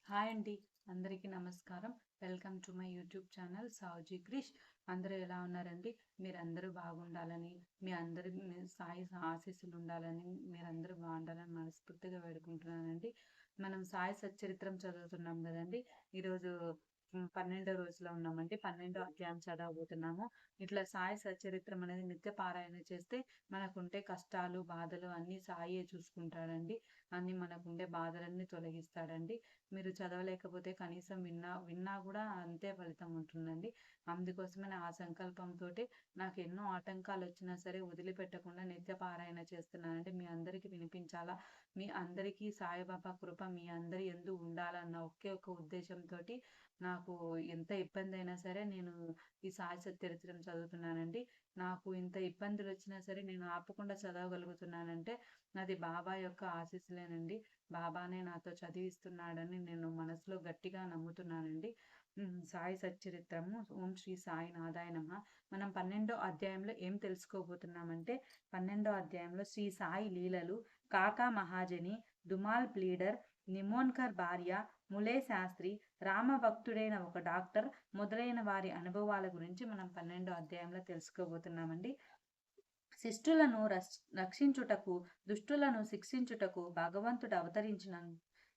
Hi అండి. అందరికీ నమస్కారం. Welcome to my YouTube channel Savuji Krish. అందరూ ఎలా ఉన్నారండి? మీరందరూ బాగుండాలని, మీ సాయి ఆశీస్సులు ఉండాలని, మీరందరూ బాగుండాలని మనస్ఫూర్తిగా వేడుకుంటున్నానండి. మనం సాయి సచ్చరిత్రం చదువుతున్నాం కదండి. ఈరోజు 12 రోజులో ఉన్నామండి. 12 అధ్యాయం చదవబోతున్నాము. ఇట్లా సాయి సచ్చరిత్రం అనేది నిత్య పారాయణ చేస్తే మనకుంటే కష్టాలు, బాధలు అన్నీ సాయే చూసుకుంటాడండి. అన్నీ మనకుండే బాధలన్నీ తొలగిస్తాడండి. మీరు చదవలేకపోతే కనీసం విన్నా కూడా అంతే ఫలితం ఉంటుందండి. అందుకోసమే ఆ సంకల్పంతోటి నాకు ఎన్నో ఆటంకాలు వచ్చినా సరే వదిలిపెట్టకుండా నిత్య పారాయణ చేస్తున్నానండి. మీ అందరికీ వినిపించాలా, మీ అందరికీ సాయిబాబా కృప మీ అందరి యందు ఉండాలన్న ఒకే ఒక ఉద్దేశంతోటి నాకు ఎంత ఇబ్బంది అయినా సరే నేను ఈ సాయి సచ్చరిత్రం చదువుతున్నానండి. నాకు ఇంత ఇబ్బందులు వచ్చినా సరే నేను ఆపకుండా చదవగలుగుతున్నానంటే అది బాబా యొక్క ఆశీస్సులేనండి. బాబానే నాతో చదివిస్తున్నాడని నేను మనసులో గట్టిగా నమ్ముతున్నానండి. సాయి సచ్చరిత్రము. ఓం శ్రీ సాయి నాథాయ నమః. మనం 12వ అధ్యాయంలో ఏం తెలుసుకోబోతున్నామంటే 12వ అధ్యాయంలో శ్రీ సాయి లీలలు, కాకా మహాజని, దుమాల్ ప్లీడర్, నిమోన్కర్ భార్య, ములే శాస్త్రి, రామభక్తుడైన ఒక డాక్టర్ మొదలైన వారి అనుభవాల గురించి మనం 12వ అధ్యాయంలో తెలుసుకోబోతున్నామండి. శిష్టులను రక్షించుటకు, దుష్టులను శిక్షించుటకు భగవంతుడు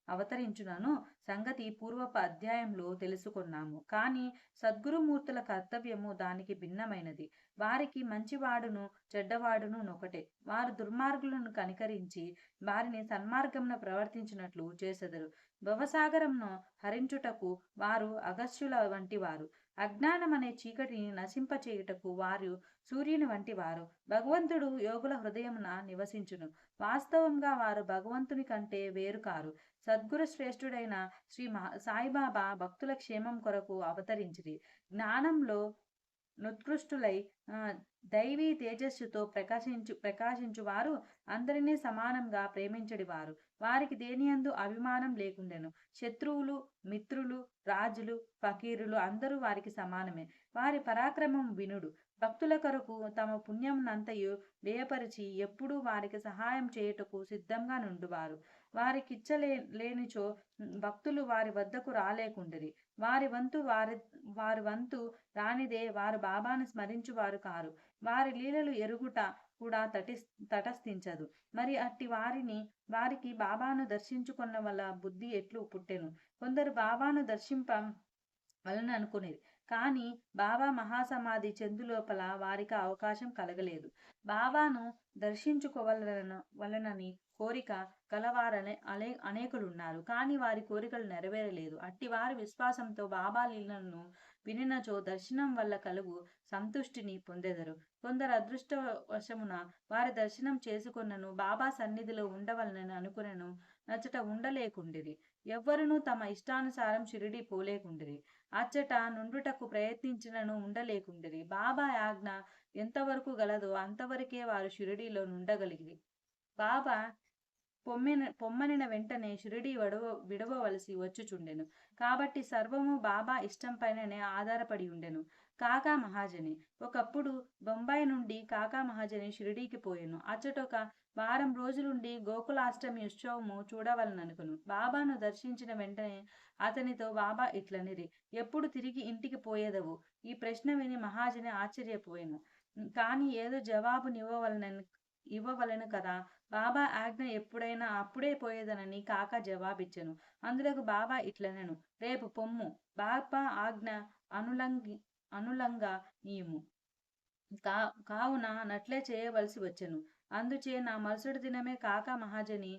అవతరించునను సంగతి పూర్వపు అధ్యాయంలో తెలుసుకున్నాము. కానీ సద్గురుమూర్తుల కర్తవ్యము దానికి భిన్నమైనది. వారికి మంచివాడును చెడ్డవాడును నొకటే. వారు దుర్మార్గులను కనికరించి వారిని సన్మార్గమున ప్రవర్తించినట్లు చేసెదరు. భవసాగరంను హరించుటకు వారు అగస్త్యుల వంటి వారు. అజ్ఞానమనే చీకటిని నశింపచేయుటకు వారు సూర్యుని వంటి వారు. భగవంతుడు యోగుల హృదయమున నివసించును. వాస్తవంగా వారు భగవంతుని కంటే వేరు కారు. సద్గురు శ్రేష్ఠుడైన సాయిబాబా భక్తుల క్షేమం కొరకు అవతరించిరి. జ్ఞానంలో నుత్కృష్టులై దైవీ తేజస్సుతో ప్రకాశించు వారు అందరినీ సమానంగా ప్రేమించడివారు. వారికి దేనియందు అభిమానం లేకుండెను. శత్రువులు, మిత్రులు, రాజులు, ఫకీరులు అందరూ వారికి సమానమే. వారి పరాక్రమం వినుడు. భక్తుల కొరకు తమ పుణ్యమునంతయు వ్యయపరిచి ఎప్పుడూ వారికి సహాయం చేయుటకు సిద్ధంగా నుండువారు. లేనిచో భక్తులు వారి వద్దకు రాలేకుండిరి. వారి వంతు రానిదే వారు బాబాను స్మరించువారు కారు. వారి లీలలు ఎరుగుట కూడా తటస్థించదు. మరి అట్టి వారికి బాబాను దర్శించుకున్న వల్ల బుద్ధి ఎట్లు పుట్టెను. కొందరు బాబాను దర్శింప వలననుకునేది. కానీ బాబా మహాసమాధి చెందులోపల వారికి అవకాశం కలగలేదు. బాబాను వలనని కోరిక కలవారనే అనేకులున్నారు. కానీ వారి కోరికలు నెరవేరలేదు. అట్టి వారి విశ్వాసంతో బాబా లీలను వినినచో దర్శనం వల్ల కలుగు సంతుష్టిని పొందెదరు. కొందరు అదృష్టవశమున వారి దర్శనం చేసుకున్నను బాబా సన్నిధిలో ఉండవలనని అనుకునను నచ్చట ఉండలేకుండిరి. ఎవ్వరునూ తమ ఇష్టానుసారం షిరిడి పోలేకుండిరి. అచ్చట నుండుటకు ప్రయత్నించినను ఉండలేకుండిరి. బాబా ఆజ్ఞ ఎంతవరకు గలదో అంతవరకే వారు షిరిడీలో నుండగలిగిరి. బాబా పొమ్మనిన వెంటనే షిరిడి విడవవలసి వచ్చుచుండెను. కాబట్టి సర్వము బాబా ఇష్టం పైననే ఆధారపడి ఉండెను. కాకా మహాజని. ఒకప్పుడు బొంబాయి నుండి కాకా మహాజని షిరిడీకి పోయెను. అచ్చటొక వారం రోజులుండి గోకులాష్టమి ఉత్సవము చూడవలననుకును. బాబాను దర్శించిన వెంటనే అతనితో బాబా ఇట్లనిరి, ఎప్పుడు తిరిగి ఇంటికి పోయేదవు? ఈ ప్రశ్న విని మహాజని ఆశ్చర్యపోయెను. కానీ ఏదో ఇవ్వవలెను కదా. బాబా ఆజ్ఞ ఎప్పుడైనా అప్పుడే పోయేదనని కాకా జవాబిచ్చెను. అందులకు బాబా ఇట్లనెను, రేపు పొమ్ము. బాబా ఆజ్ఞ అనులంగా నీము. కావున నట్లే చేయవలసి వచ్చెను. అందుచే నా మరుసటి దినమే కాకా మహాజని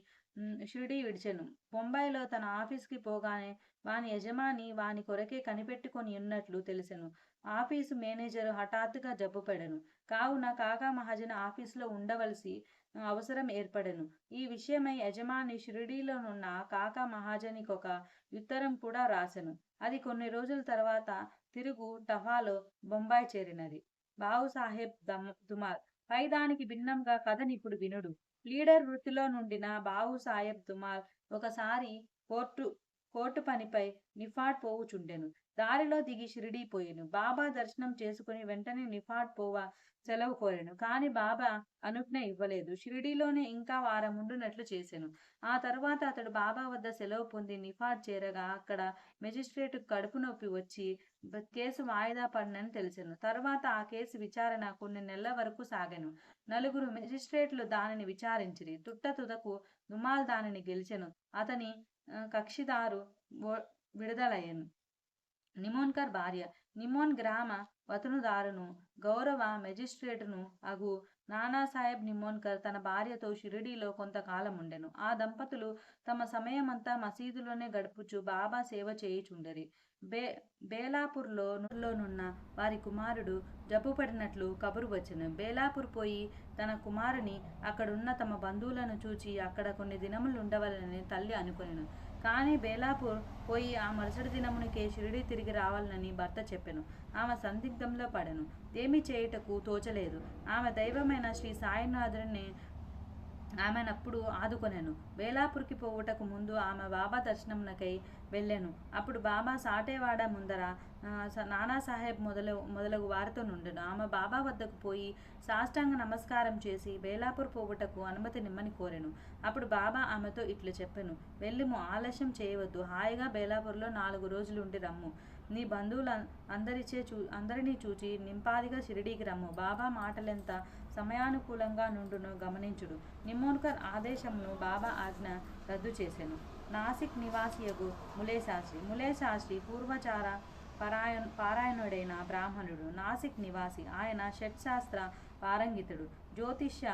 షిరిడీ విడిచెను. బొంబాయిలో తన ఆఫీసుకి పోగానే వాని యజమాని వాని కొరకే కనిపెట్టుకొని ఉన్నట్లు తెలిసెను. ఆఫీసు మేనేజరు హఠాత్తుగా జబ్బుపడెను. కావున కాకా మహాజని ఆఫీసులో ఉండవలసి అవసరం ఏర్పడెను. ఈ విషయమై యజమాని షిరిడీలోనున్న కాకా మహాజనికొక ఉత్తరం కూడా రాసెను. అది కొన్ని రోజుల తర్వాత తిరుగు టపాలో బొంబాయి చేరినది. బావు సాహెబ్ దుమాల్. పైదానికి భిన్నంగా కథనిప్పుడు వినుడు. లీడర్ వృత్తిలో నుండిన బావు సాహెబ్ దుమాల్ ఒకసారి కోర్టు పనిపై నిఫాడ్ పోవుచుండెను. దారిలో దిగి షిరిడీ పోయెను. బాబా దర్శనం చేసుకుని వెంటనే నిఫాడ్ పోవ సెలవు కోరెను. కాని బాబా అనుజ్ఞ ఇవ్వలేదు. షిరిడీలోనే ఇంకా వారముండునట్లు చేసెను. ఆ తరువాత అతడు బాబా వద్ద సెలవు పొంది నిఫాడ్ చేరగా అక్కడ మెజిస్ట్రేటుకు కడుపు నొప్పి వచ్చి కేసు వాయిదా పడినని తెలిసెను. తరువాత ఆ కేసు విచారణ కొన్ని నెలల వరకు సాగెను. నలుగురు మెజిస్ట్రేట్లు దానిని విచారించిరి. తుదకు దుమాల్ దానిని గెలిచెను. అతని కక్షిదారు విడుదలయ్యెను. నిమోన్కర్ భార్య నిమోన్ గ్రామ వతనుదారును గౌరవ మెజిస్ట్రేటును అగు నానాసాహెబ్ నిమోన్కర్ తన భార్యతో షిరిడీలో కొంతకాలం ఉండెను. ఆ దంపతులు తమ సమయమంతా మసీదులోనే గడుపుచు బాబా సేవ చేయుచుండెరి. బేలాపూర్లోనున్న వారి కుమారుడు జబ్బుపడినట్లు కబురు వచ్చెను. బేలాపూర్ పోయి తన కుమారుని అక్కడున్న తమ బంధువులను చూచి అక్కడ కొన్ని దినములుండవలనని తల్లి అనుకొనెను. కానీ బేలాపూర్ పోయి ఆ మరుసటి దినమునికే షిరిడీ తిరిగి రావాలని భర్త చెప్పెను. ఆమె సందిగ్ధంలో పడెను. ఏమీ చేయుటకు తోచలేదు. ఆమె దైవమైన శ్రీ సాయినాథుడిని ఆమెనప్పుడు ఆదుకొనెను. బేలాపూర్కి పోవుటకు ముందు ఆమె బాబా దర్శనమునకై వెళ్ళెను. అప్పుడు బాబా సాటేవాడ ముందర నానాసాహెబ్ మొదలగు వారితో నుండెను. ఆమె బాబా వద్దకు పోయి సాష్టాంగ నమస్కారం చేసి బేలాపూర్ పోవుటకు అనుమతి నిమ్మని కోరెను. అప్పుడు బాబా ఆమెతో ఇట్లు చెప్పెను. వెళ్ళుము, ఆలస్యం చేయవద్దు. హాయిగా బేలాపూర్లో 4 రోజులుండి రమ్ము. నీ బంధువుల అందరినీ చూచి నింపాదిగా షిరిడీకి రమ్ము. బాబా మాటలెంత సమయానుకూలంగా నుండునో గమనించుడు. నిమోన్కర్ ఆదేశమును బాబా ఆజ్ఞ రద్దు చేసెను. నాసిక్ నివాసియగు ములేశాస్త్రి పూర్వచార పారాయణుడైన బ్రాహ్మణుడు. నాసిక్ నివాసి. ఆయన షట్శాస్త్ర పారంగితుడు. జ్యోతిష్య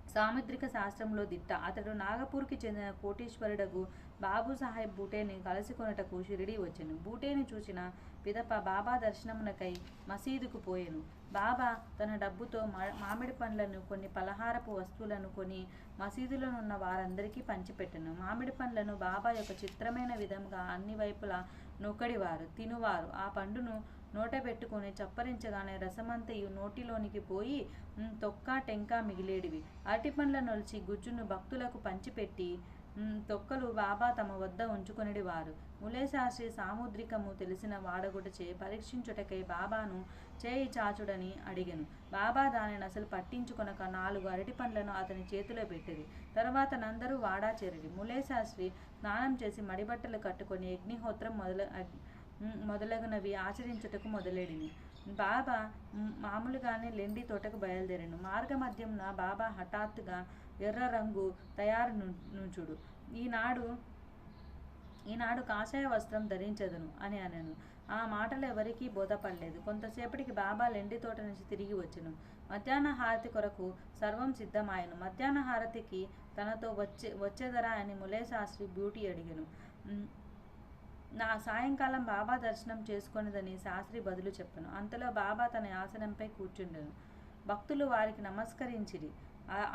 సాముద్రిక శాస్త్రంలో దిట్ట. అతడు నాగపూర్కి చెందిన కోటీశ్వరుడగు బాబుసాహెబ్ బూటేని కలుసుకొనుటకు షిరిడీ వచ్చెను. బూటేని చూచిన పిదప బాబా దర్శనమునకై మసీదుకు పోయెను. బాబా తన డబ్బుతో మామిడి పండ్లను కొన్ని పలహారపు వస్తువులను కొని మసీదులోనున్న వారందరికీ పంచిపెట్టెను. మామిడి పండ్లను బాబా యొక్క చిత్రమైన విధంగా అన్ని వైపులా నొక్కడివారు తినువారు. ఆ పండును నోట పెట్టుకుని చప్పరించగానే రసమంతయు నోటిలోనికి పోయి తొక్క టెంక మిగిలేడివి. అరటిపండ్ల నొలిచి గుజ్జును భక్తులకు పంచిపెట్టి తొక్కలు బాబా తమ వద్ద ఉంచుకొనిడివారు. ములేశాస్త్రి సాముద్రికము తెలిసిన వాడగుటచే పరీక్షించుటకై బాబాను చేయి చాచుడని అడిగెను. బాబా దానిని అసలు పట్టించుకొనక 4 అరటి పండ్లను అతని చేతిలో పెట్టిరి. తర్వాత నందరూ వాడా చేరిరి. ములేశాస్త్రి స్నానం చేసి మడిబట్టలు కట్టుకొని అగ్నిహోత్రం మొదలగునవి ఆచరించుటకు మొదలెడిని. బాబా మామూలుగానే లెండి తోటకు బయలుదేరెను. మార్గమధ్యంన బాబా హఠాత్తుగా ఎర్ర రంగు తయారు నుంచుడు. ఈనాడు కాషాయ వస్త్రం ధరించదును అని అనెను. ఆ మాటలు ఎవరికీ బోధపడలేదు. కొంతసేపటికి బాబా లెండి తోట నుంచి తిరిగి వచ్చెను. మధ్యాహ్న హారతి కొరకు సర్వం సిద్ధమాయెను. మధ్యాహ్న హారతికి తనతో వచ్చేదరా అని ములేశాస్త్రి బ్యూటీ అడిగెను. నా సాయంకాలం బాబా దర్శనం చేసుకొనిదని శాస్త్రి బదులు చెప్పెను. అంతలో బాబా తన ఆసనంపై కూర్చుండెను. భక్తులు వారికి నమస్కరించిరి.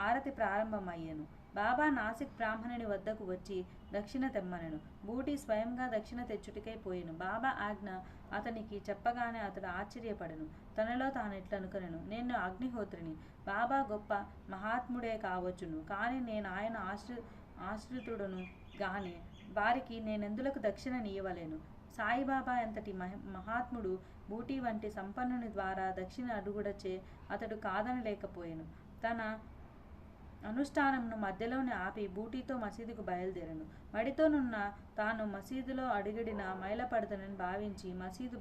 ఆరతి ప్రారంభమయ్యెను. బాబా నాసిక్ బ్రాహ్మణుని వద్దకు వచ్చి దక్షిణ తెమ్మనెను. బూటి స్వయంగా దక్షిణ తెచ్చుటికై పోయెను. బాబా ఆజ్ఞ అతనికి చెప్పగానే అతడు ఆశ్చర్యపడెను. తనలో తానెట్లనుకొనెను, నేను అగ్నిహోత్రిని. బాబా గొప్ప మహాత్ముడే కావచ్చును, కానీ నేను ఆయన ఆశ్రితుడును గాని వారికి నేనెందులకు దక్షిణ నీయవలేను. సాయిబాబా ఎంతటి మహాత్ముడు బూటీ వంటి సంపన్నుని ద్వారా దక్షిణ అడుగుడచే అతడు కాదనలేకపోయెను. తన అనుష్ఠానమును మధ్యలోనే ఆపి బూటీతో మసీదుకు బయలుదేరెను. మడితోనున్న తాను మసీదులో అడుగడిన మైలపడదనని భావించి మసీదు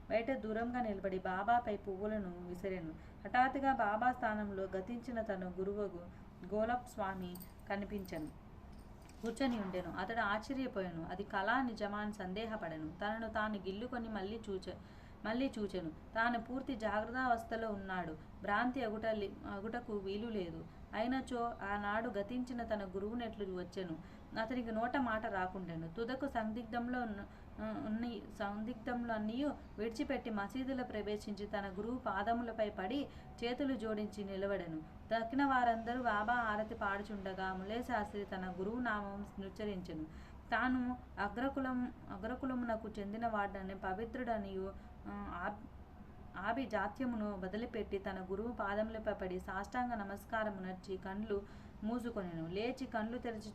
బయట దూరంగా నిలబడి బాబాపై పువ్వులను విసిరెను. హఠాత్తుగా బాబా స్థానంలో గతించిన తన గురువుగు గోలప్ స్వామి కనిపించెను. కూర్చొని ఉండెను. అతడు ఆశ్చర్యపోయెను. అది కళా నిజమా అని సందేహపడెను. తనను తాను గిల్లుకొని మళ్ళీ చూచెను. తాను పూర్తి జాగ్రత్తావస్థలో ఉన్నాడు. భ్రాంతి అగుటకు వీలు లేదు. అయినచో ఆనాడు గతించిన తన గురువునెట్లు వచ్చెను. అతనికి నోట మాట రాకుండెను. తుదకు సందిగ్ధంలో అన్నీయు విడిచిపెట్టి మసీదులో ప్రవేశించి తన గురువు పాదములపై పడి చేతులు జోడించి నిలబడెను. దక్కిన వారందరూ బాబా ఆరతి పాడుచుండగా ములేశాస్త్రి తన గురువు నామం నుచ్చరించెను. తాను అగ్రకులమునకు చెందిన వాడని పవిత్రుడనియు జాత్యమును వదిలిపెట్టి తన గురువు పాదములపై పడి సాష్టాంగ నమస్కారము నర్చి కండ్లు మూసుకొనెను. లేచి కళ్ళు తెరిచి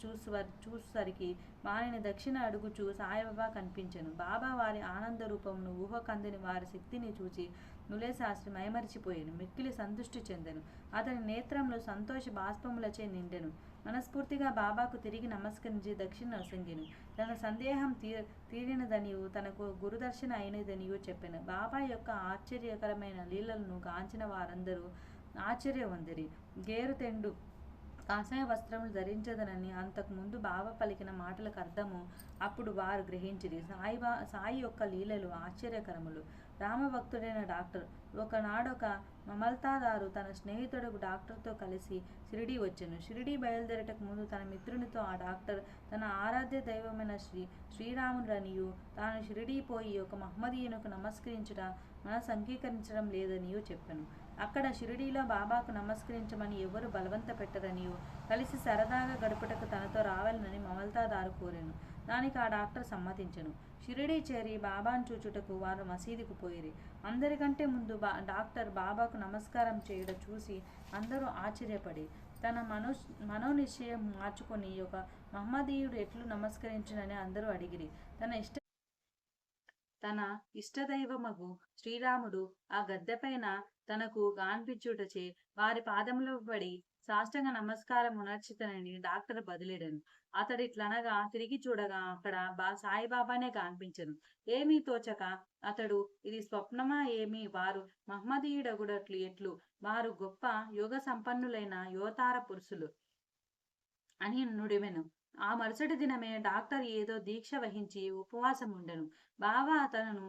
చూసేసరికి వారిని దక్షిణ అడుగుచూ సాయిబాబా కనిపించెను. బాబా వారి ఆనంద రూపమును ఊహకందని వారి శక్తిని చూచి నులేశాస్త్రి మైమరిచిపోయాను. మిక్కిలి సంతృష్టి చెందెను. అతని నేత్రంలో సంతోష బాష్పములచే నిండెను. మనస్ఫూర్తిగా బాబాకు తిరిగి నమస్కరించి దక్షిణ నొసంగెను. తన సందేహం తీరినదనియు తనకు గురుదర్శన అయినదనియు చెప్పెను. బాబా యొక్క ఆశ్చర్యకరమైన లీలలను గాంచిన వారందరూ ఆశ్చర్యవందిరి. గేరుతెండు కాషాయ వస్త్రములు ధరించదనని అంతకు ముందు బాబా పలికిన మాటలకు అర్థము అప్పుడు వారు గ్రహించిరి. సాయి యొక్క లీలలు ఆశ్చర్యకరములు. రామభక్తుడైన డాక్టర్ ఒకనాడొక మమల్తాదారు తన స్నేహితుడు డాక్టర్తో కలిసి షిరిడీ వచ్చెను. షిరిడీ బయలుదేరటకు ముందు తన మిత్రునితో ఆ డాక్టర్ తన ఆరాధ్య దైవమైన శ్రీరాముడనియు తాను షిరిడీ పోయి ఒక మహమ్మదీయునకు నమస్కరించుట మనసు అంగీకరించడం లేదనియు చెప్పెను. అక్కడ షిరిడీలో బాబాకు నమస్కరించమని ఎవరు బలవంత పెట్టరనియు కలిసి సరదాగా గడుపుటకు తనతో రావాలని మమల్తాదారు కోరెను. దానికి ఆ డాక్టర్ సమ్మతించెను. షిరిడీ చేరి బాబాను చూచుటకు వారు మసీదుకు పోయిరి. అందరికంటే ముందు డాక్టర్ బాబాకు నమస్కారం చేయడం చూసి అందరూ ఆశ్చర్యపడి తన మనోనిశ్చయం మార్చుకొని ఒక మహమ్మదీయుడు ఎట్లు నమస్కరించునని అందరూ అడిగిరి. తన ఇష్టదైవమగు శ్రీరాముడు ఆ గద్దెపైన తనకు గాన్పించుటచే వారి పాదములో పడి సాష్టాంగ నమస్కారం మునర్చితనని డాక్టర్ బదిలేడను. అతడిట్లనగా తిరిగి చూడగా అక్కడ సాయిబాబానే కనిపించెను. ఏమీ తోచక అతడు ఇది స్వప్నమా ఏమి, వారు మహమ్మదీయుడగుడట్లు ఎట్లు, వారు గొప్ప యోగ సంపన్నులైన యువతార పురుషులు అని నుడివెను. ఆ మరుసటి దినమే డాక్టర్ ఏదో దీక్ష వహించి ఉపవాసం ఉండెను. బాబా తనను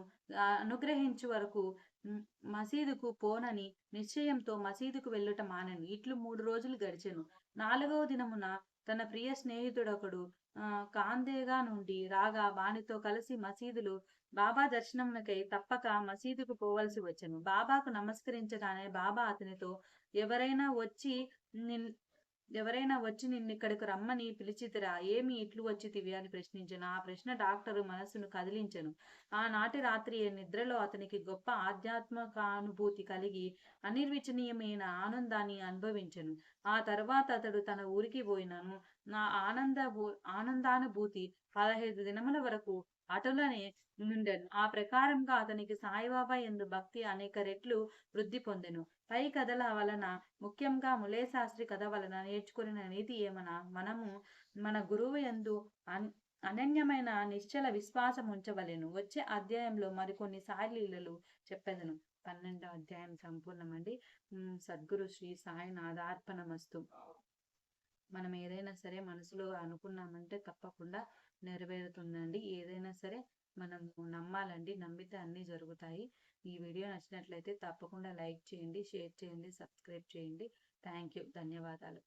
అనుగ్రహించు వరకు మసీదుకు పోనని నిశ్చయంతో మసీదుకు వెళ్ళుట మానెను. ఇట్లు 3 రోజులు గడిచెను. 4వ దినమున తన ప్రియ స్నేహితుడొకడు కాందేగా నుండి రాగా వానితో కలిసి మసీదులో బాబా దర్శనమునకై తప్పక మసీదుకు పోవలసి వచ్చెను. బాబాకు నమస్కరించగానే బాబా అతనితో ఎవరైనా వచ్చి నిన్నిక్కడికి రమ్మని పిలిచితిరా, ఏమి ఇట్లు వచ్చితివి అని ప్రశ్నించెను. ఆ ప్రశ్న డాక్టరు మనస్సును కదిలించెను. ఆనాటి రాత్రి నిద్రలో అతనికి గొప్ప ఆధ్యాత్మికానుభూతి కలిగి అనిర్వచనీయమైన ఆనందాన్ని అనుభవించెను. ఆ తర్వాత అతడు తన ఊరికి పోయినను. నా ఆనందానుభూతి 15 దినముల వరకు అటులనే నుండెను. ఆ ప్రకారంగా అతనికి సాయిబాబా యందు భక్తి అనేక రెట్లు వృద్ధి పొందెను. పై కథల వలన, ముఖ్యంగా ములేశాస్త్రి కథ వలన నేర్చుకున్న నీతి ఏమనా, మనము మన గురువు యందు అనన్యమైన నిశ్చల విశ్వాసం ఉంచవలెను. వచ్చే అధ్యాయంలో మరికొన్ని సాయి లీలలు చెప్పెదను. 12వ అధ్యాయం సంపూర్ణమండి. సద్గురు శ్రీ సాయినాథార్పణమస్తు. మనం ఏదైనా సరే మనసులో అనుకున్నామంటే తప్పకుండా నెరవేరుతుందండి. ఏదైనా సరే మనం నమ్మాలండి. నమ్మితే అన్నీ జరుగుతాయి. ఈ వీడియో నచ్చినట్లయితే తప్పకుండా లైక్ చేయండి, షేర్ చేయండి, సబ్స్క్రైబ్ చేయండి. Thank you. ధన్యవాదాలు.